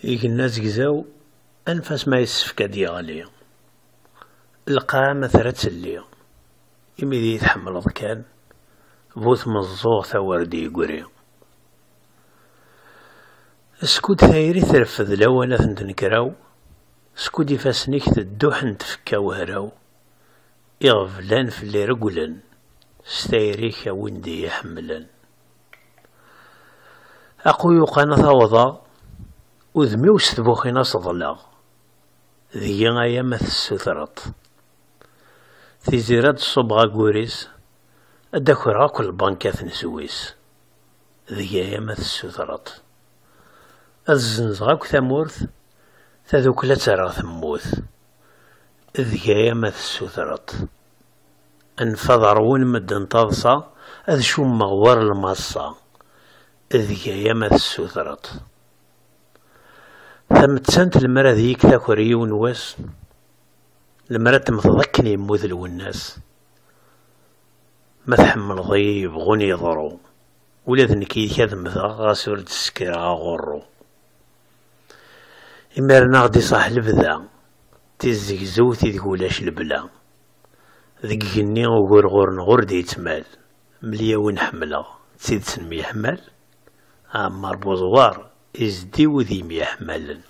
الناس قزاو أنفاس ما يسفك ديالي القامة ثرات سلي إمي دي يتحمل كان بوث مزوغ ثوردي يقري سكود ثايري ترفذ لوانا تنكراو سكود يفاسنيك تدوح نتفكا وهراو يغفلان في اللي رقلن ستايريك ويندي يحملن أقو يوقانا ثوضا وذمي وستبوخينا صضلا ذي غايا ما تسوثرط تيزيرات الصبغا قوريس أداكورا كل بانكات نسويس ذي غايا ما تسوثرط الزنزغاك ثمورث تذوك لا ترى ثموث ذي غايا ما تسوثرط انفضرون مدن تضصى أذ شو مغور المصة ذي غايا ما تسوثرط ثمتسانت المرا ذيك ثاكوري ونواس المرا تمتضكني يموذل والناس ما تحمل ضي يبغون يضرو ولا ذنكي كذمثا غاسور تسكرا غرو إمارنا غدي صاح البدا تيزيكزو تيقولاش البلا ذكني وغرغور نغور دي يتمال مليا وين حملا تسيد سنمي حمال عمار بوزوار إزدي وذي ميحملن